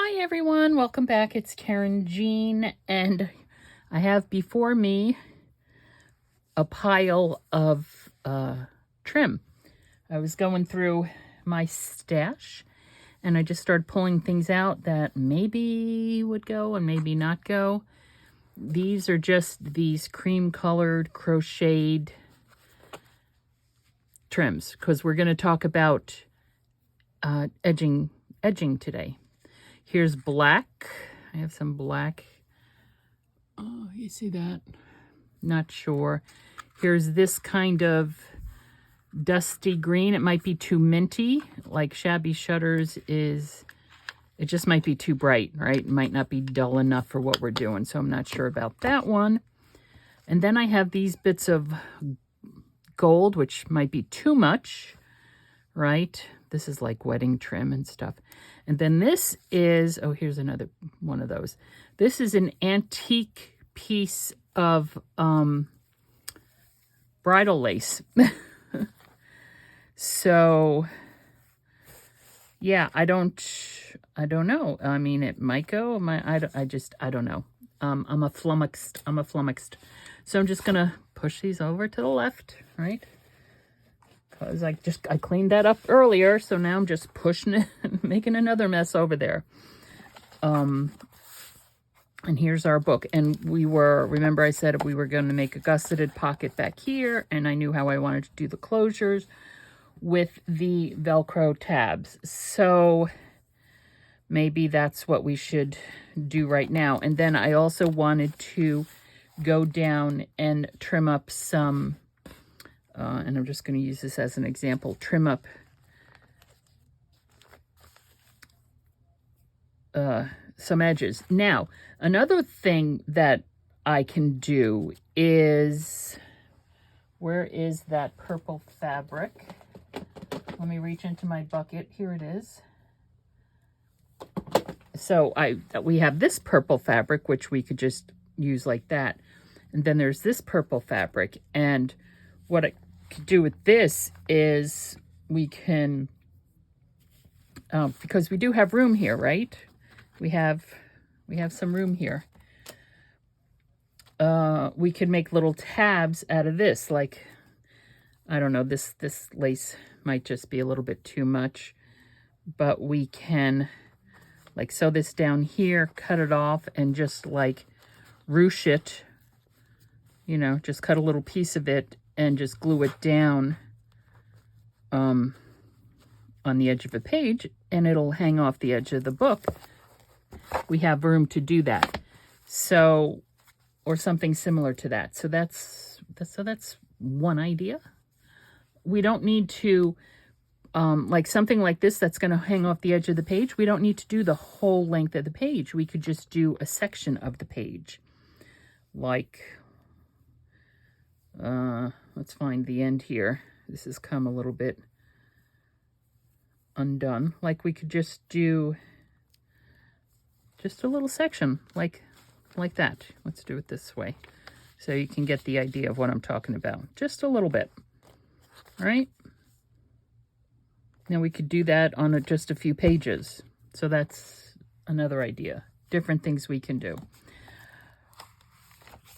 Hi everyone, welcome back. It's Karynjean, and I have before me a pile of trim. I was going through my stash and I just started pulling things out that maybe would go and maybe not go. These are just these cream colored crocheted trims because we're going to talk about edging today. Here's black. I have some black. Oh, you see that? Not sure. Here's this kind of dusty green. It might be too minty, like Shabby Shutters is. It just might be too bright, right? It might not be dull enough for what we're doing, so I'm not sure about that one. And then I have these bits of gold, which might be too much, right? This is like wedding trim and stuff. And then this is, oh, here's another one of those. This is an antique piece of bridal lace. So, yeah, I don't know. I mean, it might go. I don't know. I'm a flummoxed. So I'm just going to push these over to the left, right? Because I cleaned that up earlier, so now I'm just pushing it and making another mess over there. And here's our book. And remember I said we were going to make a gusseted pocket back here, and I knew how I wanted to do the closures with the Velcro tabs. So maybe that's what we should do right now. And then I also wanted to go down and trim up some and I'm just going to use this as an example, trim up some edges. Now, another thing that I can do is, where is that purple fabric? Let me reach into my bucket. Here it is. So we have this purple fabric, which we could just use like that. And then there's this purple fabric. And what I could do with this is we can, because we do have room here, right? We have some room here. We could make little tabs out of this, like, I don't know, this lace might just be a little bit too much, but we can like sew this down here, cut it off, and just like ruche it, you know, just cut a little piece of it and just glue it down on the edge of a page, and it'll hang off the edge of the book. We have room to do that. So, or something similar to that. So that's one idea. We don't need to, like something like this that's going to hang off the edge of the page, we don't need to do the whole length of the page. We could just do a section of the page. Like, let's find the end here. This has come a little bit undone. Like we could just do just a little section like that. Let's do it this way so you can get the idea of what I'm talking about. Just a little bit. All right? Now we could do that on just a few pages. So that's another idea. Different things we can do.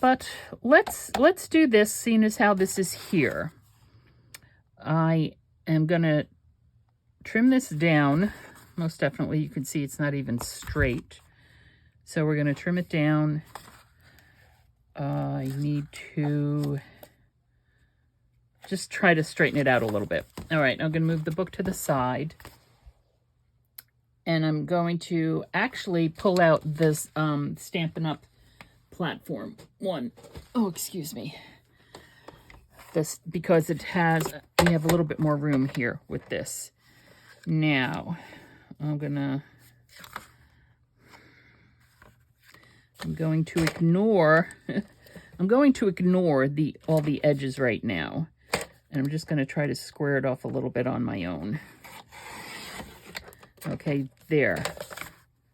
But let's do this, seeing as how this is here. I am going to trim this down. Most definitely, you can see it's not even straight. So we're going to trim it down. I need to just try to straighten it out a little bit. All right, I'm going to move the book to the side. And I'm going to actually pull out this Stampin' Up! Platform one. Oh, excuse me. This, because we have a little bit more room here with this. Now, I'm going to ignore all the edges right now. And I'm just going to try to square it off a little bit on my own. Okay, there.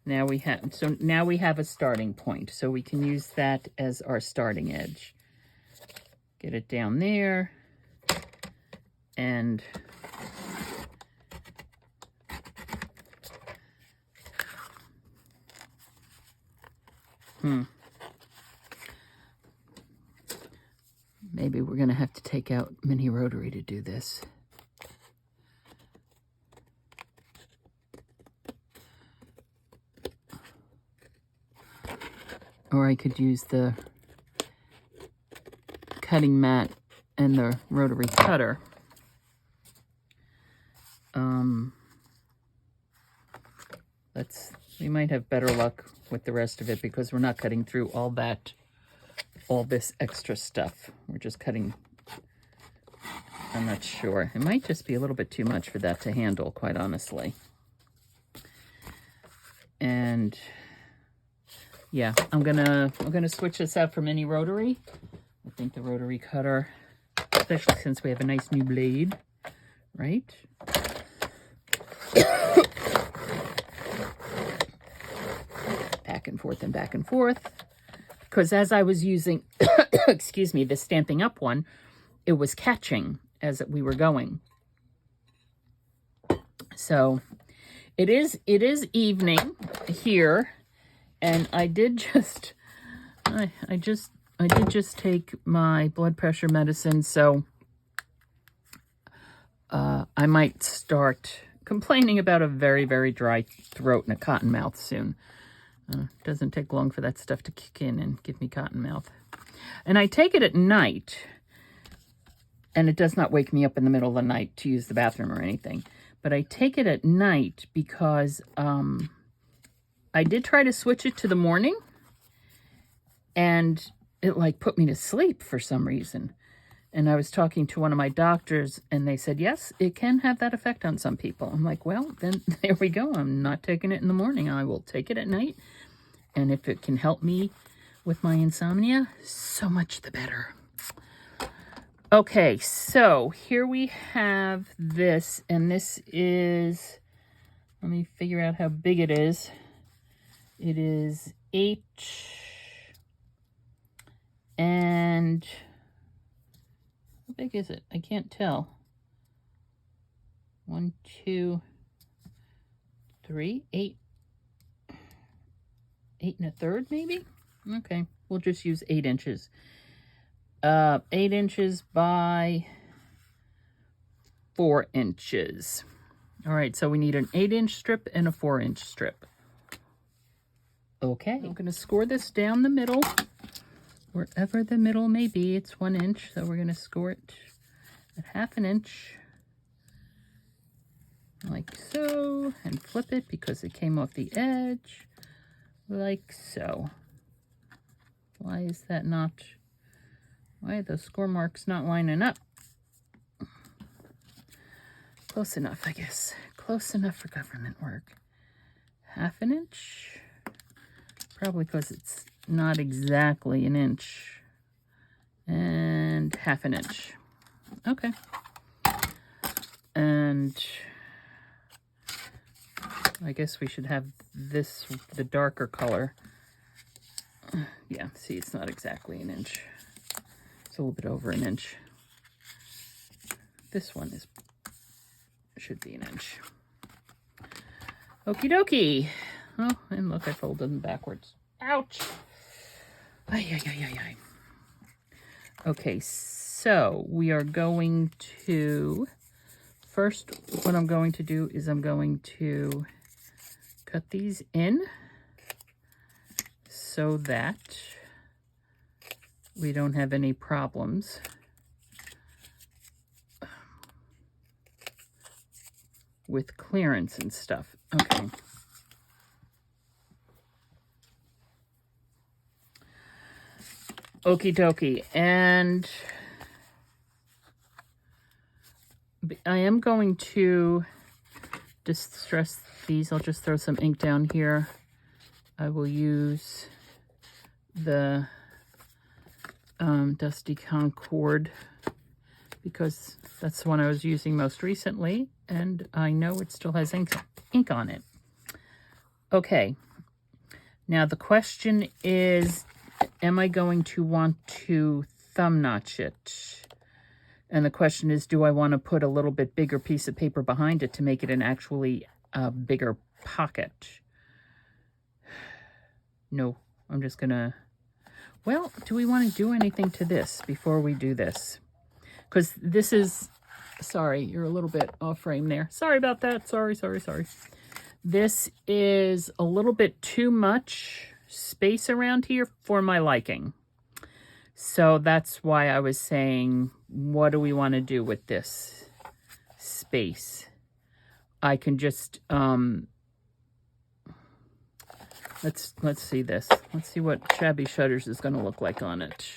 Now we have a starting point, so we can use that as our starting edge. Get it down there, and Maybe we're going to have to take out mini rotary to do this. Or I could use the cutting mat and the rotary cutter. We might have better luck with the rest of it because we're not cutting through all this extra stuff. We're just cutting, I'm not sure. It might just be a little bit too much for that to handle, quite honestly. And yeah, I'm gonna switch this out for mini rotary. I think the rotary cutter, especially since we have a nice new blade, right? Back and forth and back and forth. Because as I was using, excuse me, the Stampin' Up! One, it was catching as we were going. So it is evening here, and I did just take my blood pressure medicine, so I might start complaining about a very, very dry throat and a cotton mouth soon. Doesn't take long for that stuff to kick in and give me cotton mouth. And I take it at night, and it does not wake me up in the middle of the night to use the bathroom or anything. But I take it at night because I did try to switch it to the morning, and it like put me to sleep for some reason. And I was talking to one of my doctors, and they said, yes, it can have that effect on some people. I'm like, well, then there we go. I'm not taking it in the morning. I will take it at night. And if it can help me with my insomnia, so much the better. Okay, so here we have this, and this is, let me figure out how big it is. It is 8 and how big is it? I can't tell. 1, 2, 3, 8. 8 1/3 maybe? Okay, we'll just use 8 inches. 8 inches by 4 inches. All right, so we need an 8-inch strip and a 4-inch strip. Okay, I'm going to score this down the middle. Wherever the middle may be, it's 1 inch, so we're going to score it at 1/2 inch. Like so, and flip it because it came off the edge. Like so. Why is that not... Why are those score marks not lining up? Close enough, I guess. Close enough for government work. 1/2 inch. Probably because it's not exactly an inch. And 1/2 inch. Okay. And I guess we should have this, the darker color. Yeah, see, it's not exactly an inch. It's a little bit over an inch. This one should be an inch. Okie dokie. Oh, and look, I folded them backwards. Ouch. Ay, ay, ay, ay, ay. Okay, so we are going to, first, what I'm going to do is I'm going to cut these in so that we don't have any problems with clearance and stuff. Okay. Okie dokie. And I am going to distress these. I'll just throw some ink down here. I will use the Dusty Concord because that's the one I was using most recently, and I know it still has ink on it. Okay, now the question is, am I going to want to thumb notch it? And the question is, do I want to put a little bit bigger piece of paper behind it to make it an actually bigger pocket? No I'm just gonna, well, do we want to do anything to this before we do this? Because this is, sorry, you're a little bit off frame there. Sorry about that. Sorry. This is a little bit too much space around here for my liking. So that's why I was saying, what do we want to do with this space? I can just, let's see this. Let's see what Shabby Shutters is going to look like on it.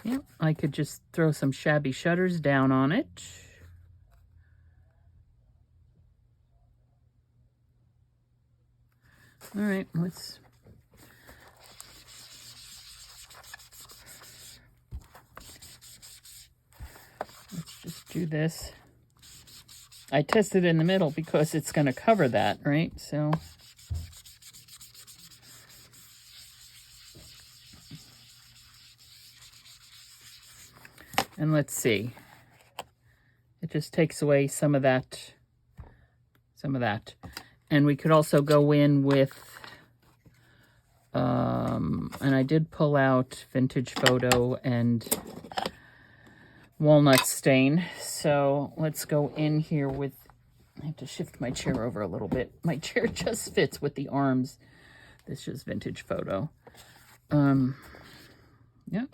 Yeah, I could just throw some Shabby Shutters down on it. All right, let's just do this. I tested in the middle because it's going to cover that, right? So and let's see. It just takes away some of that. And we could also go in with, and I did pull out Vintage Photo and Walnut Stain. So let's go in here with, I have to shift my chair over a little bit. My chair just fits with the arms. This is Vintage Photo. Yeah.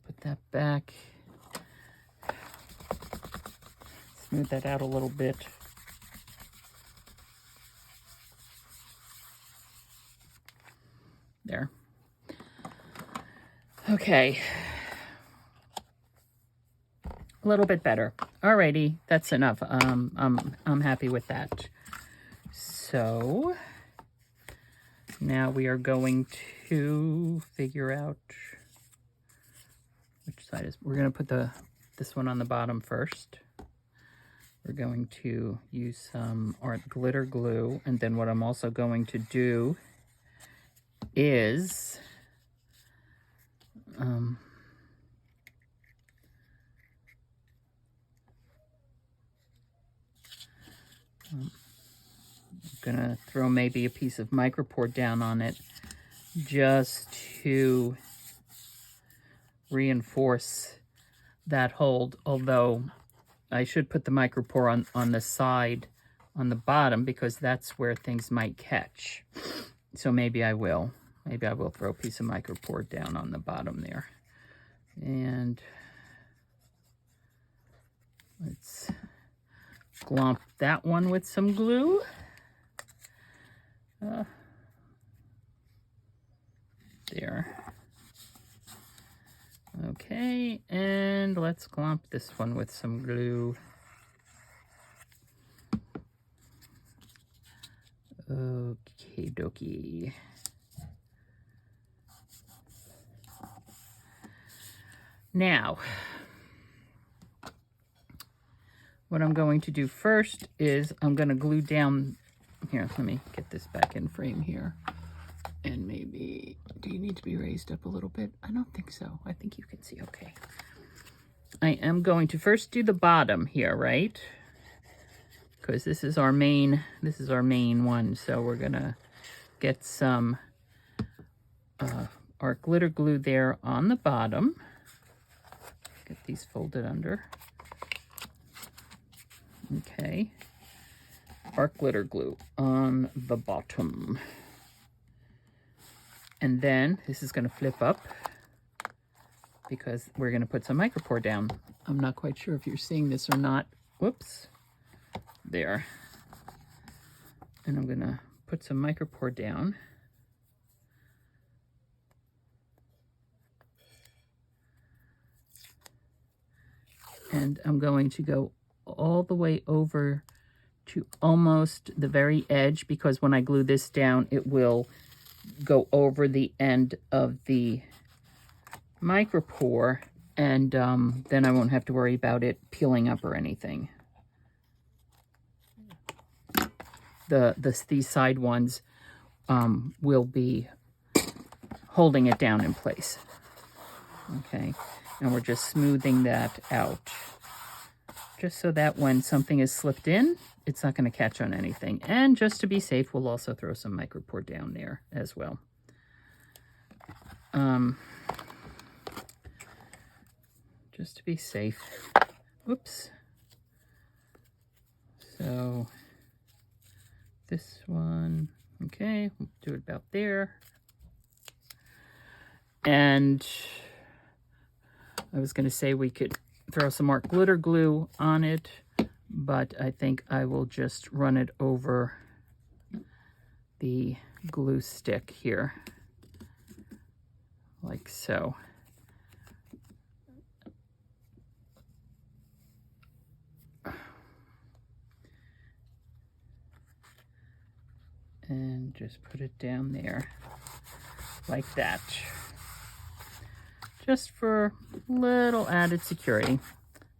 Put that back. Smooth that out a little bit. There. Okay. A little bit better. Alrighty, that's enough. I'm happy with that. So now we are going to figure out which side is. We're going to put this one on the bottom first. We're going to use some art glitter glue, and then what I'm also going to do is I'm gonna throw maybe a piece of micropore down on it just to reinforce that hold, although I should put the micropore on the side, on the bottom, because that's where things might catch. So maybe I will. Maybe I will throw a piece of micropore down on the bottom there. And let's glomp that one with some glue. There. Okay, and let's glomp this one with some glue. Okay, dokie. Now, what I'm going to do first is I'm going to glue down, here, let me get this back in frame here. And maybe, do you need to be raised up a little bit? I don't think so. I think you can see okay. I am going to first do the bottom here, right? Because this is our main one. So we're gonna get some art glitter glue there on the bottom. Get these folded under. Okay. Art glitter glue on the bottom. And then this is going to flip up because we're going to put some micropore down. I'm not quite sure if you're seeing this or not. Whoops. There. And I'm going to put some micropore down. And I'm going to go all the way over to almost the very edge, because when I glue this down, it will go over the end of the micropore, and then I won't have to worry about it peeling up or anything. These side ones will be holding it down in place. Okay, and we're just smoothing that out, just so that when something is slipped in, it's not going to catch on anything. And just to be safe, we'll also throw some micropore down there as well. Just to be safe. Oops. So this one, okay, we'll do it about there. And I was going to say we could throw some more glitter glue on it, but I think I will just run it over the glue stick here, like so. And just put it down there like that, just for little added security.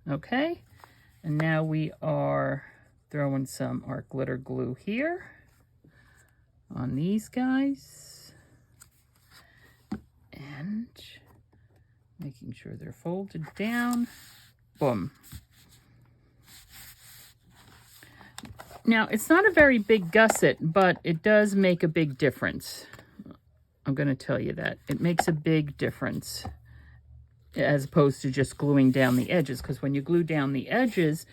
Okay, and now we are throwing some art glitter glue here on these guys and making sure they're folded down. Boom. Now, it's not a very big gusset, but it does make a big difference. I'm going to tell you that. It makes a big difference as opposed to just gluing down the edges, because when you glue down the edges,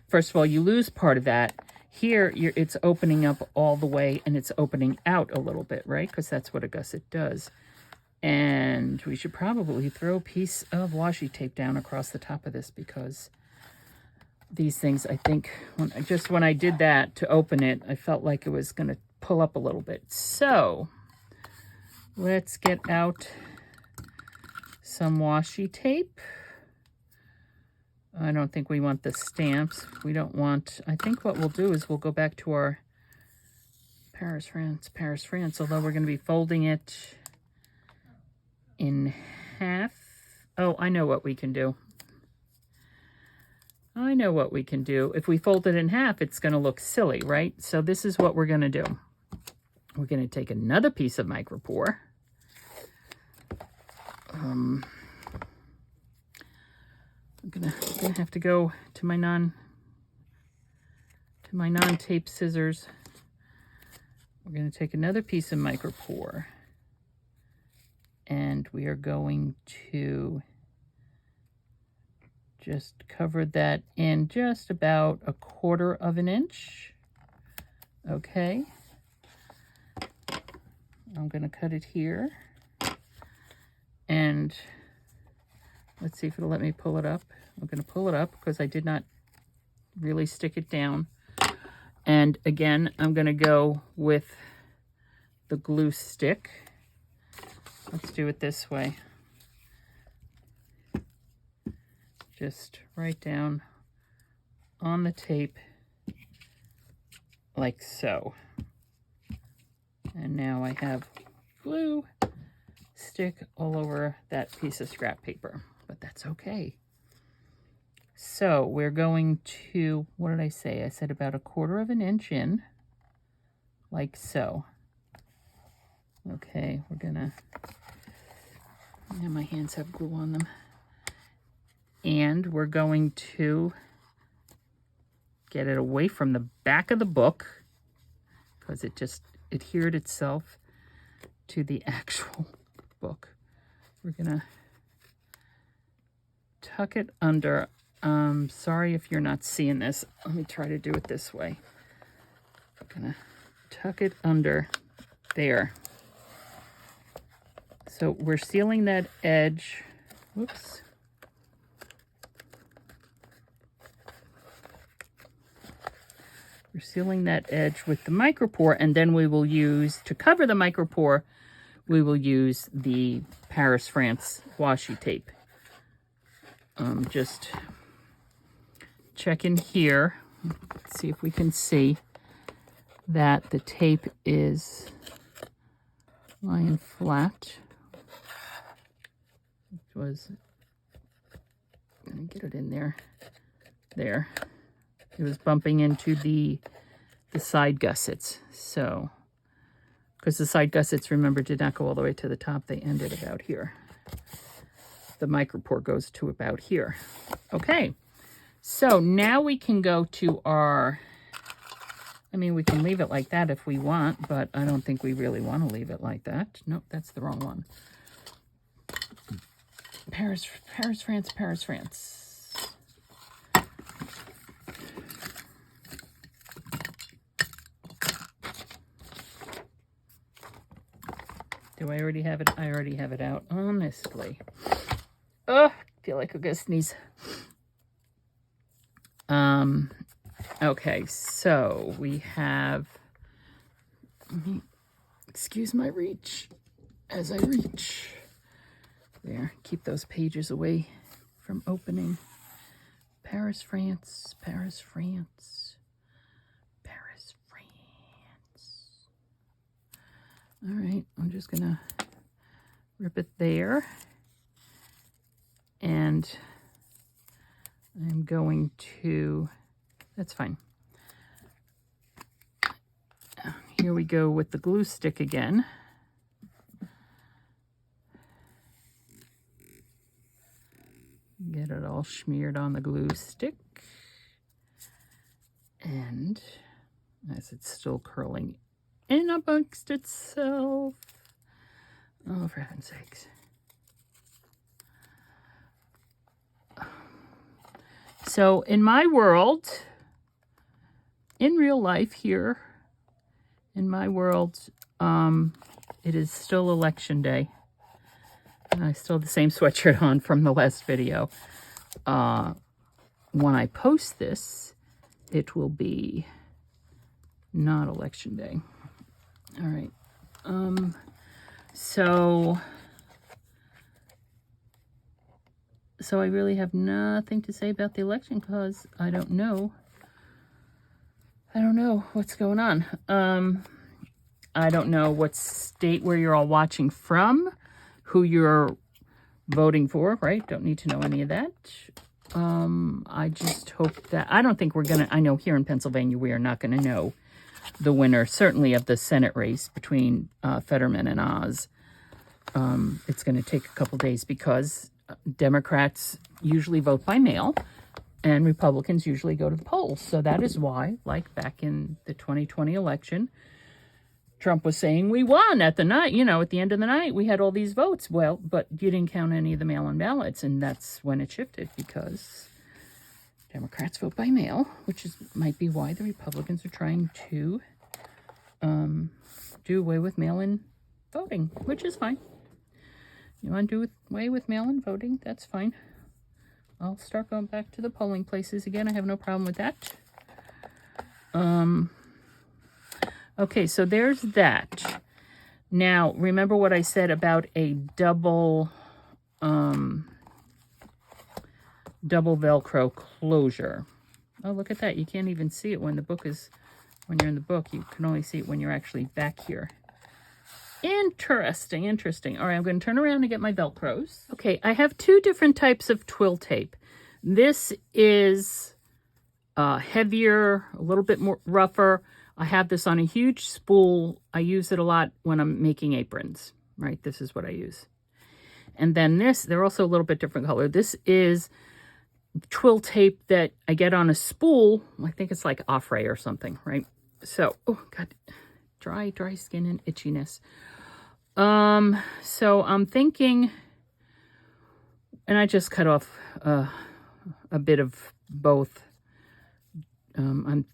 first of all, you lose part of that. Here, it's opening up all the way, and it's opening out a little bit, right? Because that's what a gusset does. And we should probably throw a piece of washi tape down across the top of this, because these things, I think, when I did that to open it, I felt like it was going to pull up a little bit. So let's get out some washi tape. I don't think we want the stamps. We don't want, I think what we'll do is we'll go back to our Paris, France, although we're going to be folding it in half. Oh, I know what we can do. I know what we can do. If we fold it in half, it's going to look silly, right? So this is what we're going to do. We're going to take another piece of micropore. I'm gonna have to go to my non-tape scissors. We're going to take another piece of micropore, and we are going to just cover that in just about 1/4 of an inch. Okay. I'm going to cut it here. And let's see if it'll let me pull it up. I'm going to pull it up because I did not really stick it down. And again, I'm going to go with the glue stick. Let's do it this way. Just right down on the tape like so. And now I have glue stick all over that piece of scrap paper, but that's okay. So we're going to, what did I say? I said about 1/4 of an inch in, like so. Okay, we're gonna, yeah, my hands have glue on them. And we're going to get it away from the back of the book because it just adhered itself to the actual book. We're gonna tuck it under. Sorry if you're not seeing this. Let me try to do it this way. I'm gonna tuck it under there. So we're sealing that edge. Whoops. We're sealing that edge with the micropore, and then we will use, to cover the micropore, we will use the Paris, France washi tape. Just check in here. Let's see if we can see that the tape is lying flat. It was, let me get it in there. There. It was bumping into the side gussets. So because the side gussets, remember, did not go all the way to the top. They ended about here. The micropore goes to about here. Okay, so now we can go to our, I mean, we can leave it like that if we want, but I don't think we really want to leave it like that. Nope, that's the wrong one. Paris, France, Paris, France. Do I already have it? I already have it out, honestly. Oh, I feel like I'm gonna sneeze. Okay, so we have, excuse my reach as I reach. There, keep those pages away from opening. Paris, France, Paris, France, Paris, France. All right, I'm just gonna rip it there. And I'm going to, that's fine. Here we go with the glue stick again. Get it all smeared on the glue stick. And as it's still curling in amongst itself. Oh, for heaven's sakes. So in my world, in real life here, in my world, it is still election day. And I still have the same sweatshirt on from the last video. When I post this, it will be not election day. All right. So I really have nothing to say about the election because I don't know. I don't know what's going on. I don't know what state where you're all watching from, who you're voting for, right? Don't need to know any of that. I just hope that, I don't think we're going to, I know here in Pennsylvania, we are not going to know the winner, certainly of the Senate race between Fetterman and Oz. It's going to take a couple days because Democrats usually vote by mail and Republicans usually go to the polls. So that is why, like back in the 2020 election, Trump was saying we won at the night, you know, at the end of the night, we had all these votes. Well, but you didn't count any of the mail-in ballots, and that's when it shifted because Democrats vote by mail, which is might be why the Republicans are trying to do away with mail-in voting, which is fine. You want to do away with mail-in voting? That's fine. I'll start going back to the polling places again. I have no problem with that. Okay, so there's that. Now, remember what I said about a double Velcro closure. Oh, look at that. You can't even see it when the book is, when you're in the book. You can only see it when you're actually back here. Interesting, interesting. All right, I'm going to turn around and get my Velcros. Okay, I have two different types of twill tape. This is heavier, a little bit more rougher. I have this on a huge spool. I use it a lot when I'm making aprons, right? This is what I use. And then this, they're also a little bit different color. This is twill tape that I get on a spool. I think it's like Offray or something, right? So, oh God, dry skin and itchiness. So I'm thinking, and I just cut off a bit of both.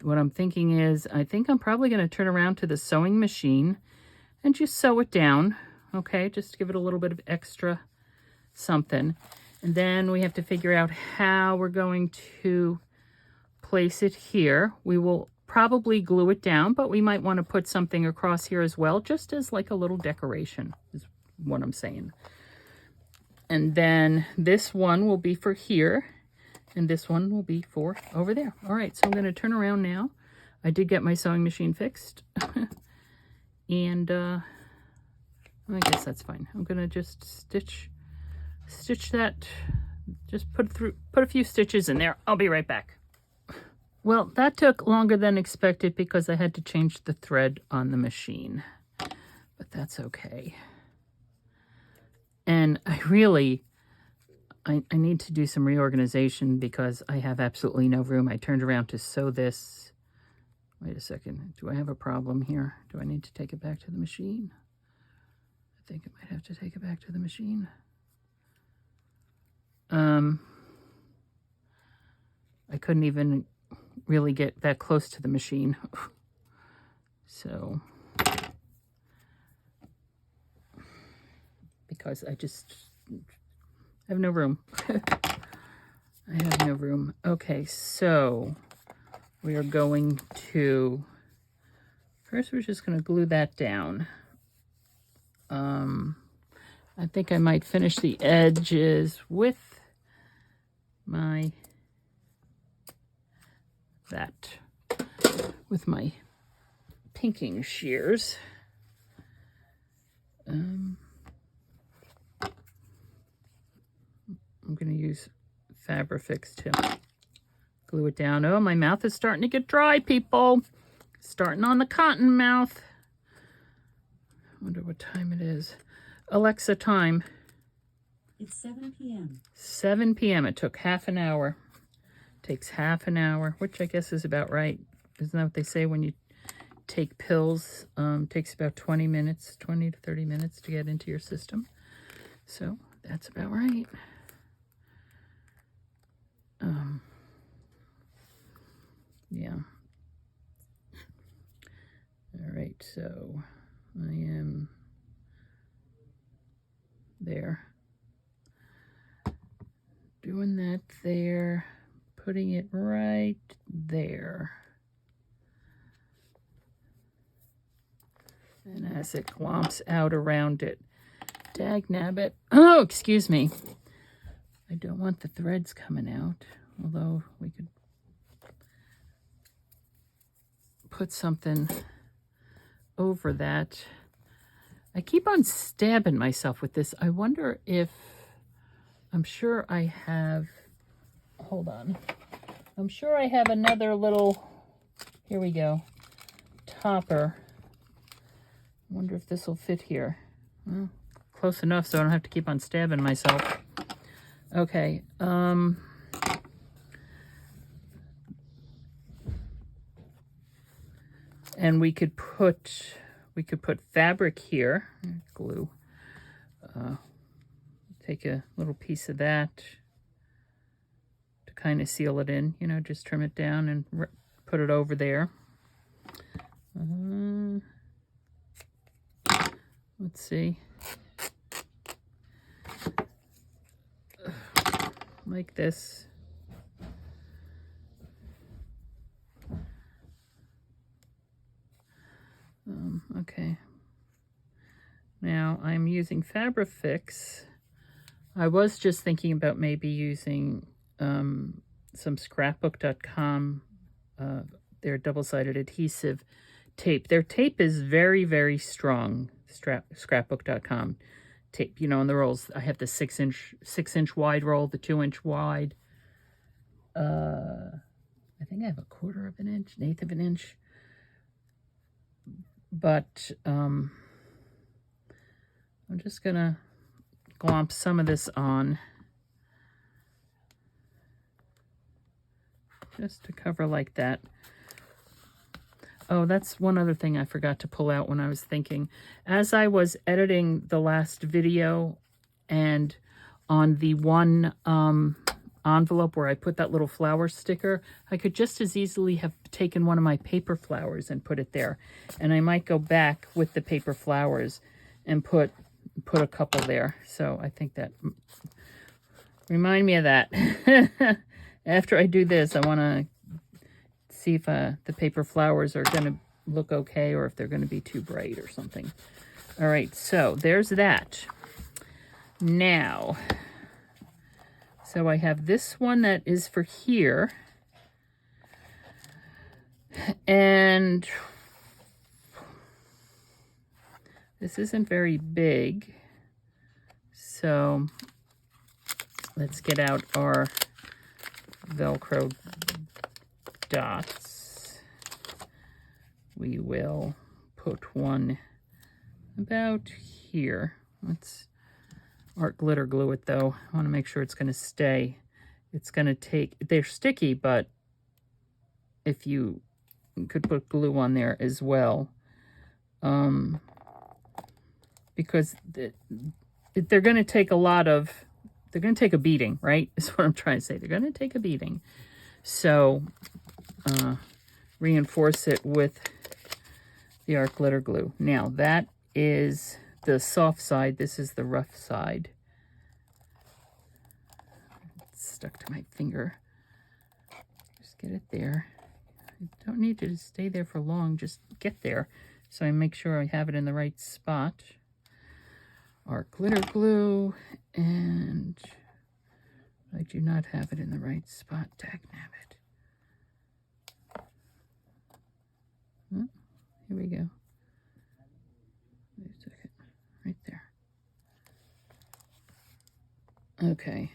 What I'm thinking is, I think I'm probably going to turn around to the sewing machine and just sew it down, okay? Just to give it a little bit of extra something. And then we have to figure out how we're going to place it here. We will probably glue it down, but we might want to put something across here as well, just as like a little decoration, is what I'm saying. And then this one will be for here. And this one will be for over there. All right, so I'm going to turn around now. I did get my sewing machine fixed. And I guess that's fine. I'm going to just stitch that. Just put a few stitches in there. I'll be right back. Well, that took longer than expected because I had to change the thread on the machine. that's okay. And I need to do some reorganization because I have absolutely no room. I turned around to sew this. Wait a second. Do I have a problem here? Do I need to take it back to the machine? I think I might have to take it back to the machine. I couldn't even really get that close to the machine. So, because I have no room. I have no room. Okay, so we are going to, first we're just going to glue that down. I think I might finish the edges with my pinking shears. I'm going to use Fabrifix to glue it down. Oh, my mouth is starting to get dry, people. Starting on the cotton mouth. I wonder what time it is. Alexa, time. It's 7 p.m. 7 p.m. It took half an hour. Takes half an hour, which I guess is about right. Isn't that what they say when you take pills? Takes about 20 to 30 minutes to get into your system. So that's about right. Yeah. All right, so I am there. Doing that there, putting it right there. And as it glomps out around it, dagnabbit. Oh, excuse me. I don't want the threads coming out, although we could put something over that. I keep on stabbing myself with this. I wonder if, I'm sure I have, hold on. I'm sure I have another little, here we go, topper. I wonder if this will fit here. Well, close enough so I don't have to keep on stabbing myself. Okay, and we could put fabric here, glue. Take a little piece of that to kind of seal it in, you know, just trim it down and put it over there. Let's see. Like this. Okay. Now I'm using Fabrifix. I was just thinking about maybe using some scrapbook.com, their double-sided adhesive tape. Their tape is very, very strong, scrapbook.com tape. You know, in the rolls, I have the 6-inch wide roll, the 2-inch wide. I think I have 1/4 of an inch, 1/8 of an inch. But I'm just going to glomp some of this on just to cover like that. Oh, that's one other thing I forgot to pull out when I was thinking. As I was editing the last video and on the one envelope where I put that little flower sticker, I could just as easily have taken one of my paper flowers and put it there. And I might go back with the paper flowers and put a couple there. So I think that, remind me of that. After I do this, I want to see if the paper flowers are going to look okay or if they're going to be too bright or something. All right, so there's that. Now, so I have this one that is for here. And this isn't very big. So let's get out our Velcro dots. We will put one about here. Let's art glitter glue it though. I want to make sure it's going to stay. It's going to take, they're sticky, but if you could put glue on there as well. Because they're going to take a lot of, they're going to take a beating, right? Is what I'm trying to say. They're going to take a beating. So reinforce it with the art glitter glue. Now that is the soft side. This is the rough side. It's stuck to my finger. Just get it there. I don't need you to stay there for long. Just get there. So I make sure I have it in the right spot. Art glitter glue, and I do not have it in the right spot. Dagnabbit. Oh, here we go. Wait a second. Right there. Okay.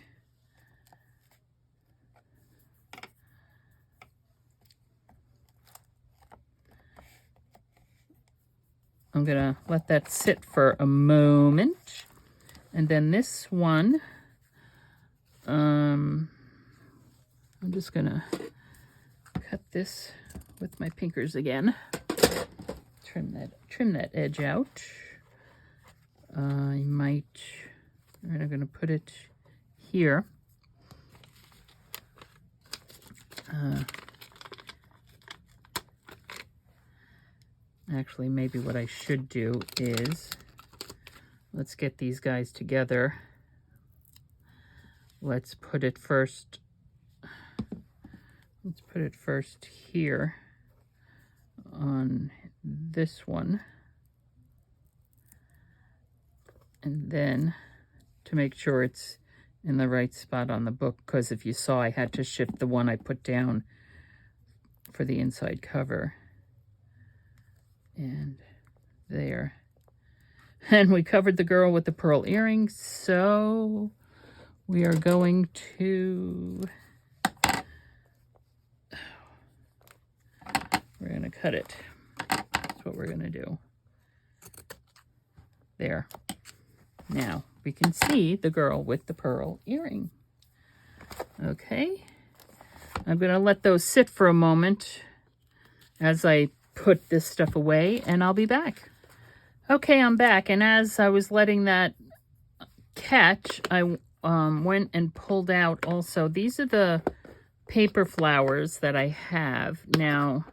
I'm gonna let that sit for a moment. And then this one, I'm just gonna cut this with my pinkers again. Trim that edge out. I'm gonna put it here. Actually, maybe what I should do is, let's get these guys together. Let's put it first. Let's put it first here on this one. And then to make sure it's in the right spot on the book, because if you saw, I had to shift the one I put down for the inside cover. And there. And we covered the girl with the pearl earrings, so we are going to, we're going to cut it. That's what we're going to do. There. Now, we can see the girl with the pearl earring. Okay. I'm going to let those sit for a moment as I put this stuff away, and I'll be back. Okay, I'm back, and as I was letting that catch, I went and pulled out also, these are the paper flowers that I have. Now,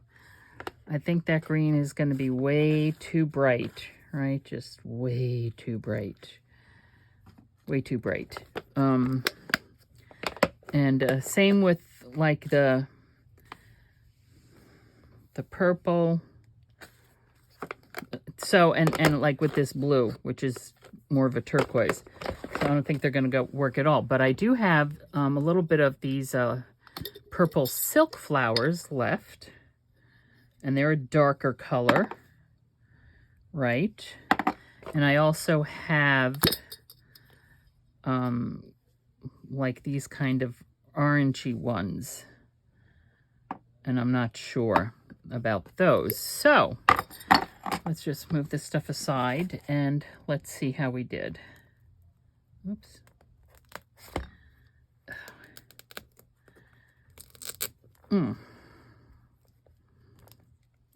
I think that green is going to be way too bright, right? Just way too bright. Way too bright. And same with like the purple. So, and like with this blue, which is more of a turquoise. So I don't think they're going to work at all. But I do have a little bit of these purple silk flowers left. And they're a darker color, right? And I also have like these kind of orangey ones. And I'm not sure about those. So let's just move this stuff aside and let's see how we did. Oops.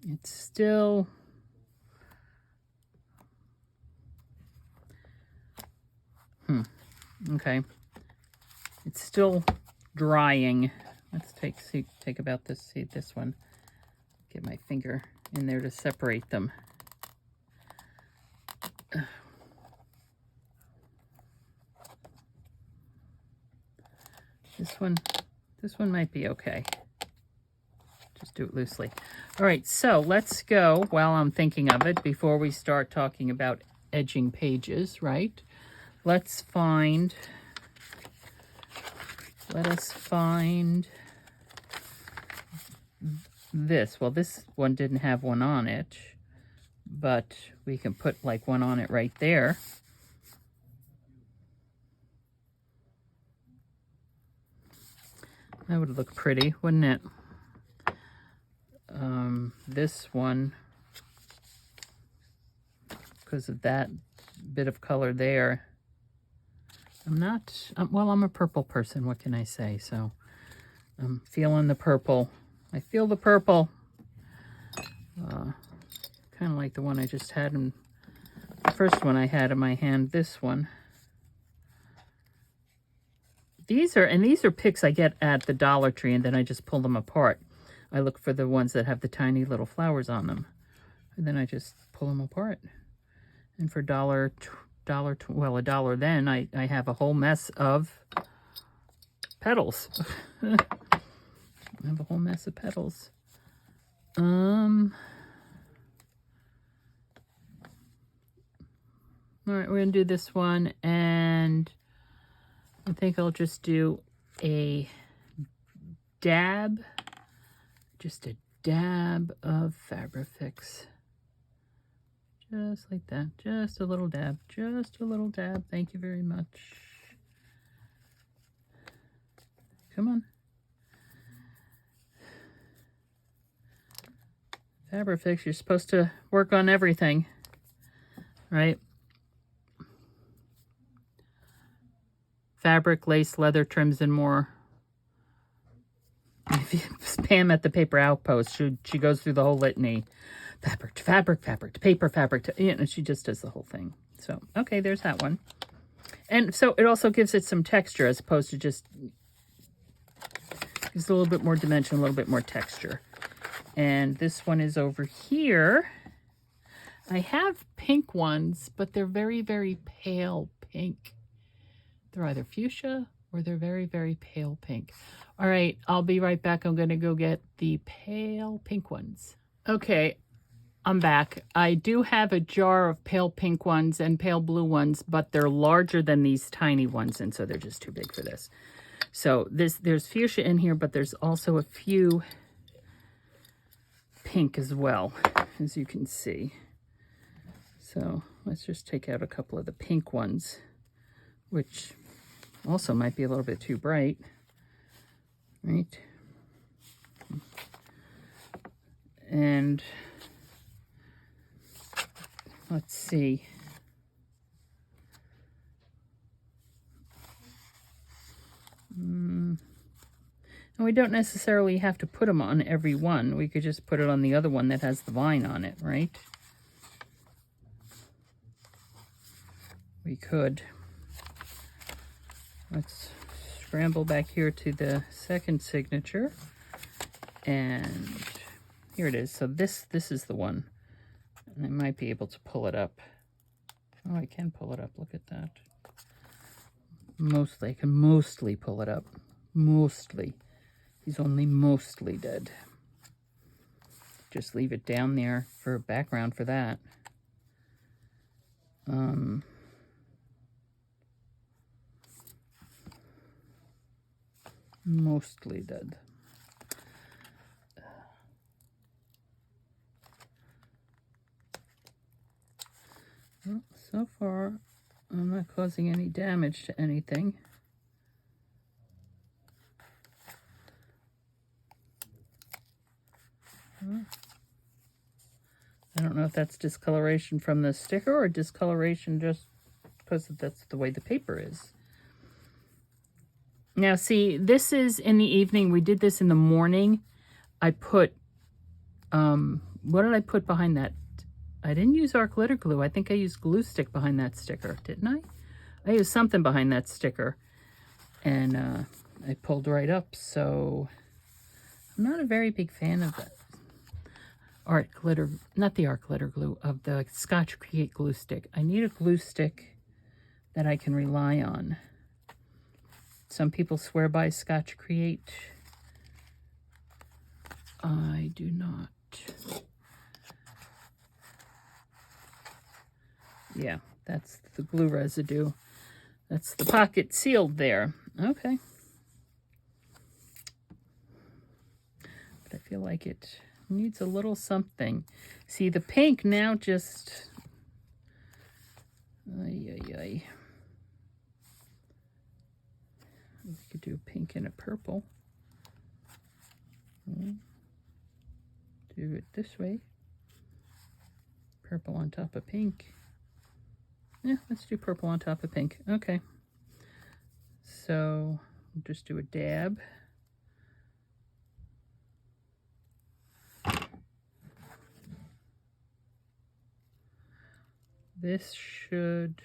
It's still okay. It's still drying. Let's take about this, see this one. Get my finger in there to separate them. This one might be okay. Just do it loosely. All right, so let's go while I'm thinking of it before we start talking about edging pages, right? Let us find this. Well, this one didn't have one on it, but we can put like one on it right there. That would look pretty, wouldn't it? This one because of that bit of color there. Well, I'm a purple person. What can I say? So I'm feeling the purple. I feel the purple. Kind of like the one I just had in the first one I had in my hand. This one. These are picks I get at the Dollar Tree, and then I just pull them apart. I look for the ones that have the tiny little flowers on them, and then I just pull them apart. And for $1 then, I have a whole mess of petals. I have a whole mess of petals. All right, we're gonna do this one, and I think I'll just do a dab, just a dab of Fabrifix. Just like that, just a little dab, just a little dab. Thank you very much. Come on. Fabrifix, you're supposed to work on everything, right? Fabric, lace, leather, trims, and more. If you Pam at the Paper Outpost, she goes through the whole litany. Fabric, to fabric, fabric, to paper, fabric, to, you know, she just does the whole thing. So, okay, there's that one. And so it also gives it some texture as opposed to just, gives a little bit more dimension, a little bit more texture. And this one is over here. I have pink ones, but they're very, very pale pink. They're either fuchsia or they're very, very pale pink. All right, I'll be right back. I'm going to go get the pale pink ones. Okay, I'm back. I do have a jar of pale pink ones and pale blue ones, but they're larger than these tiny ones, and so they're just too big for this. So there's fuchsia in here, but there's also a few pink as well, as you can see. So let's just take out a couple of the pink ones, which also might be a little bit too bright, right? And let's see. And we don't necessarily have to put them on every one. We could just put it on the other one that has the vine on it, right? We could. Let's scramble back here to the second signature. And here it is. So this is the one. And I might be able to pull it up. Oh, I can pull it up. Look at that. Mostly. I can mostly pull it up. Mostly. He's only mostly dead. Just leave it down there for background for that. Mostly dead. Well, so far, I'm not causing any damage to anything. I don't know if that's discoloration from the sticker or discoloration just because that's the way the paper is. Now, see, this is in the evening. We did this in the morning. I put, what did I put behind that? I didn't use our glitter glue. I think I used glue stick behind that sticker, didn't I? I used something behind that sticker. And I pulled right up, so I'm not a very big fan of that. Art glitter, not the art glitter glue, of the Scotch Create glue stick. I need a glue stick that I can rely on. Some people swear by Scotch Create. I do not. Yeah, that's the glue residue. That's the pocket sealed there. Okay. But I feel like it needs a little something. See, the pink now just... Ay, ay, ay. We could do pink and a purple. Do it this way. Purple on top of pink. Yeah, let's do purple on top of pink. Okay. So we'll just do a dab. This should,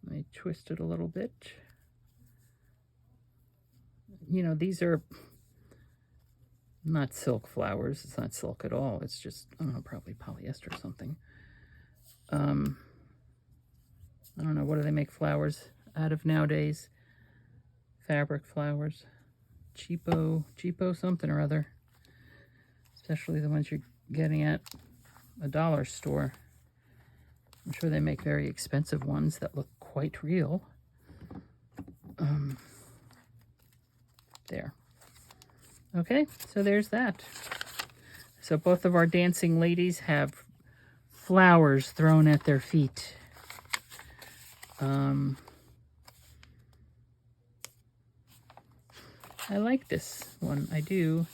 let me twist it a little bit. You know, these are not silk flowers. It's not silk at all. It's just, I don't know, probably polyester or something. I don't know, what do they make flowers out of nowadays? Fabric flowers. Cheapo something or other. Especially the ones you're getting at a dollar store. I'm sure they make very expensive ones that look quite real. There. Okay, so there's that. So both of our dancing ladies have flowers thrown at their feet. I like this one. I do.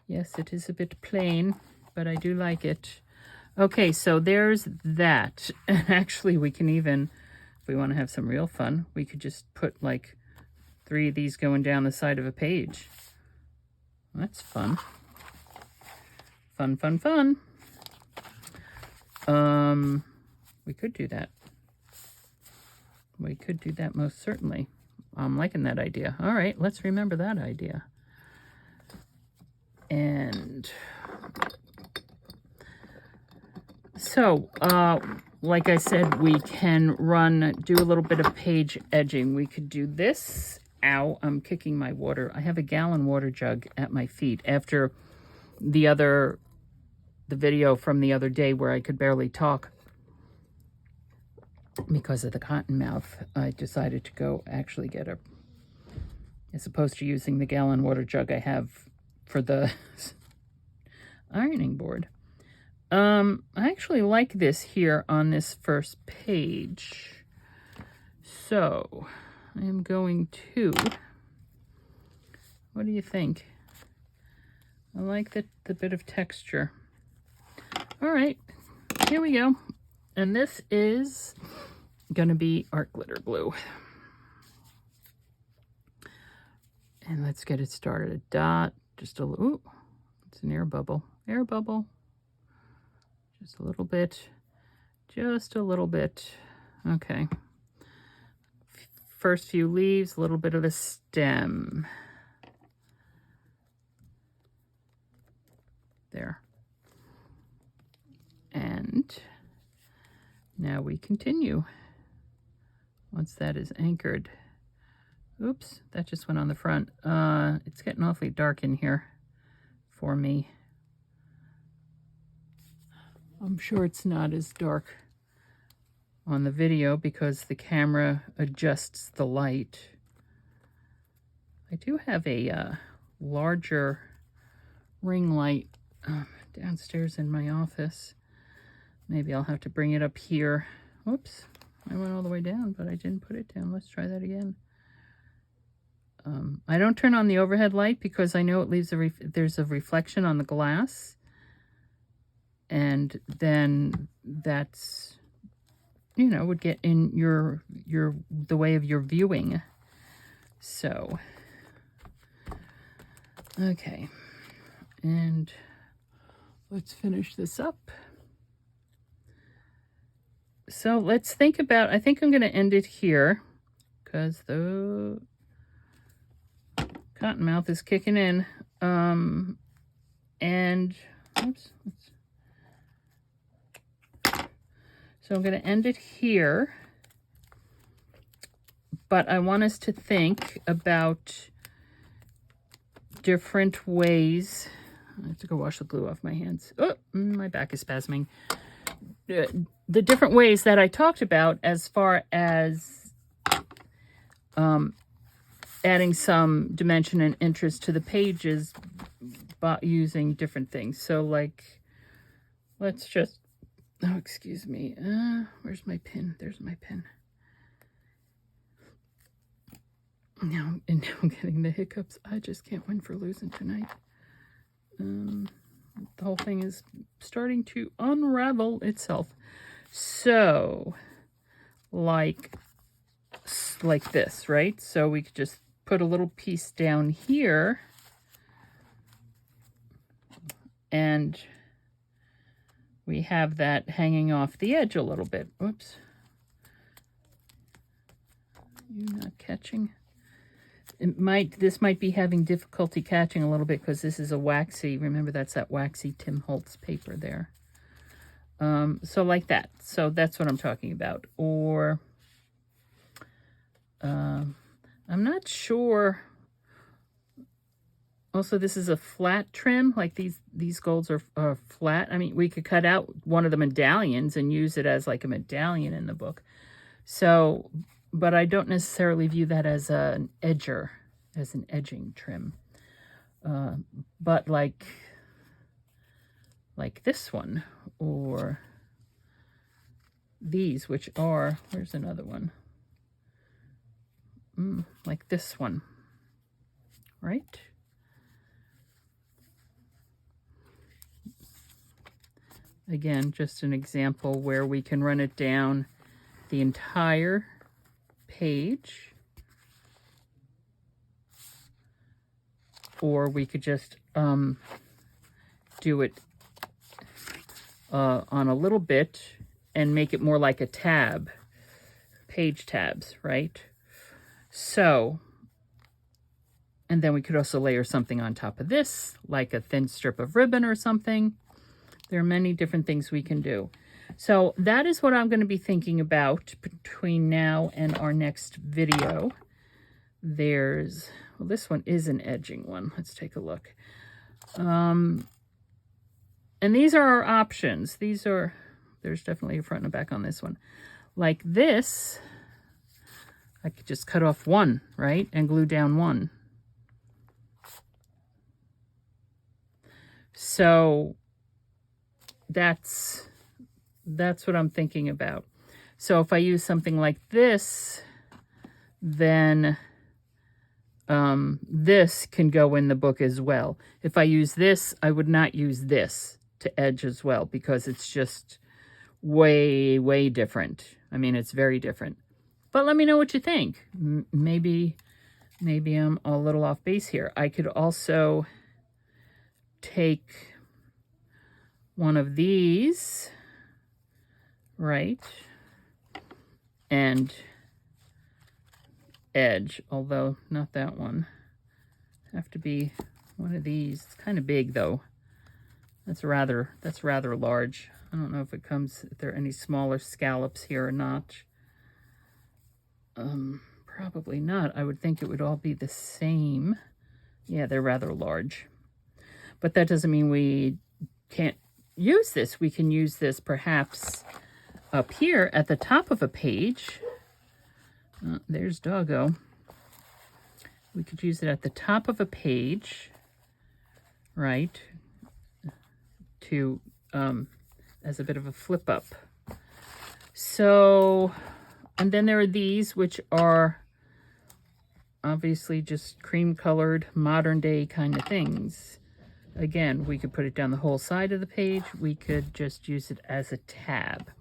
Yes, it is a bit plain, but I do like it. Okay, so there's that. And actually, we can even, if we want to have some real fun, we could just put like 3 of these going down the side of a page. That's fun. Fun, fun, fun. We could do that. We could do that most certainly. I'm liking that idea. All right, let's remember that idea. And so, like I said, we can do a little bit of page edging. We could do this. Ow, I'm kicking my water. I have a gallon water jug at my feet after the video from the other day where I could barely talk because of the cotton mouth. I decided to go actually get as opposed to using the gallon water jug I have for the ironing board. I actually like this here on this first page. So I am going to, what do you think? I like the bit of texture. All right, here we go. And this is gonna be art glitter glue. And let's get it started. A dot, just a little, ooh, it's an air bubble. Air bubble. Just a little bit. Just a little bit. Okay. First few leaves, a little bit of the stem. There. And now we continue. Once that is anchored. Oops, that just went on the front. It's getting awfully dark in here for me. I'm sure it's not as dark on the video because the camera adjusts the light. I do have a larger ring light downstairs in my office. Maybe I'll have to bring it up here. Whoops, I went all the way down, but I didn't put it down. Let's try that again. I don't turn on the overhead light because I know it leaves there's a reflection on the glass. And then that's, you know, would get in the way of your viewing. So, okay. And let's finish this up. So let's think about, I think I'm going to end it here because the cottonmouth is kicking in. And, oops. So I'm going to end it here. But I want us to think about different ways. I have to go wash the glue off my hands. Oh, my back is spasming. The different ways that I talked about as far as adding some dimension and interest to the pages by using different things. So like, let's just, oh, excuse me. Where's my pin? There's my pin. Now I'm getting the hiccups. I just can't win for losing tonight. The whole thing is starting to unravel itself. So, like this, right? So we could just put a little piece down here, and we have that hanging off the edge a little bit. Whoops. You're not catching. This might be having difficulty catching a little bit because this is a waxy, remember that's that waxy Tim Holtz paper there. So like that. So that's what I'm talking about. Or, I'm not sure. Also, this is a flat trim, like these golds are flat. I mean, we could cut out one of the medallions and use it as like a medallion in the book. So, but I don't necessarily view that as an edger, as an edging trim. But like this one, or these, which are, where's another one? Like this one, right? Again, just an example where we can run it down the entire page, or we could just do it on a little bit and make it more like a tab, page tabs, right? So, and then we could also layer something on top of this, like a thin strip of ribbon or something. There are many different things we can do. So that is what I'm going to be thinking about between now and our next video. There's, well, this one is an edging one. Let's take a look. And these are our options. These are, there's definitely a front and a back on this one. Like this, I could just cut off one, right? And glue down one. So that's what I'm thinking about. So if I use something like this, then this can go in the book as well. If I use this, I would not use this to edge as well, because it's just way, way different. I mean, it's very different. But let me know what you think. Maybe I'm a little off base here. I could also take one of these, right, and edge, although not that one. Have to be one of these. It's kind of big though. That's rather large. I don't know if there are any smaller scallops here or not. Probably not. I would think it would all be the same. Yeah, they're rather large. But that doesn't mean we can't use this. We can use this perhaps up here at the top of a page. There's Doggo. We could use it at the top of a page, right, to as a bit of a flip up. So, and then there are these, which are obviously just cream colored modern day kind of things. Again, we could put it down the whole side of the page. We could just use it as a tab.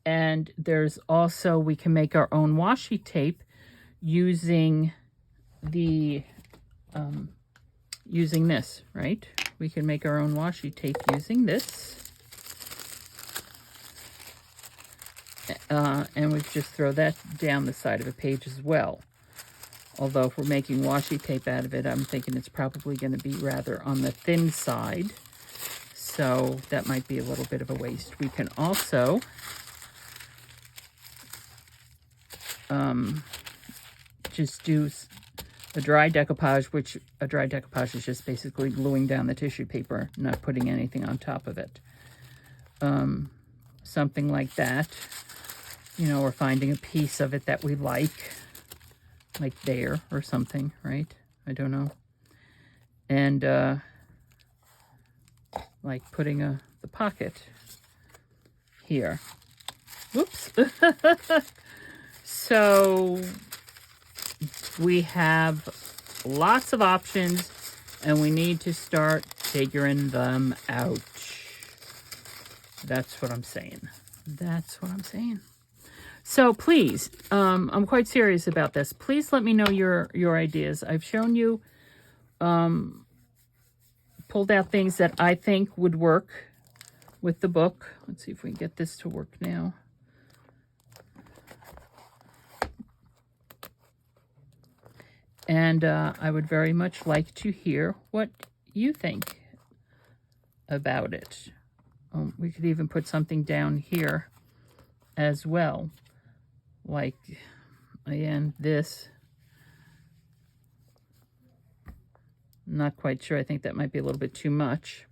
And there's also, we can make our own washi tape using the, using this, right? We can make our own washi tape using this. And we just throw that down the side of a page as well. Although if we're making washi tape out of it, I'm thinking it's probably going to be rather on the thin side. So that might be a little bit of a waste. We can also just do a dry decoupage, which a dry decoupage is just basically gluing down the tissue paper, not putting anything on top of it. Something like that. You know, or finding a piece of it that we like there or something, right? I don't know. And like putting the pocket here. Whoops. So we have lots of options, and we need to start figuring them out. That's what I'm saying. That's what I'm saying. So please, I'm quite serious about this. Please let me know your ideas. I've shown you, pulled out things that I think would work with the book. Let's see if we can get this to work now. And I would very much like to hear what you think about it. We could even put something down here as well. Like, again, this. Not quite sure. I think that might be a little bit too much.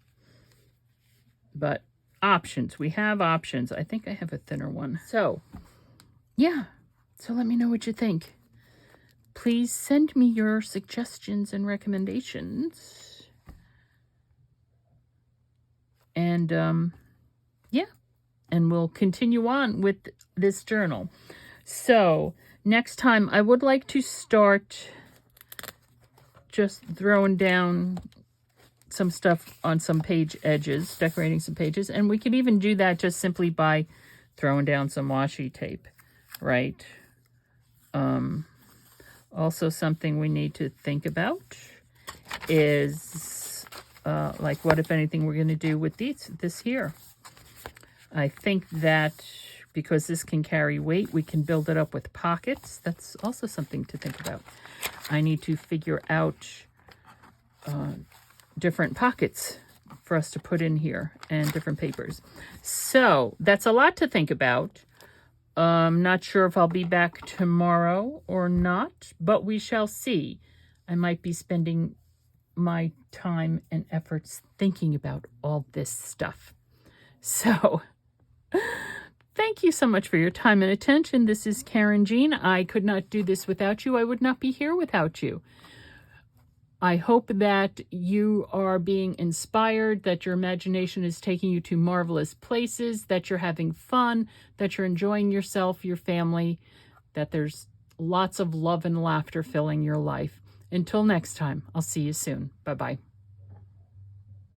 But options. We have options. I think I have a thinner one. So, yeah. So let me know what you think. Please send me your suggestions and recommendations. And, yeah. And we'll continue on with this journal. So, next time I would like to start just throwing down some stuff on some page edges, decorating some pages. And we could even do that just simply by throwing down some washi tape, right? Also something we need to think about is, like, what, if anything, we're going to do with this here. I think that because this can carry weight, we can build it up with pockets. That's also something to think about. I need to figure out different pockets for us to put in here and different papers. So that's a lot to think about. Not sure if I'll be back tomorrow or not, but we shall see. I might be spending my time and efforts thinking about all this stuff. So thank you so much for your time and attention. This is Karynjean. I could not do this without you. I would not be here without you. I hope that you are being inspired, that your imagination is taking you to marvelous places, that you're having fun, that you're enjoying yourself, your family, that there's lots of love and laughter filling your life. Until next time, I'll see you soon. Bye-bye.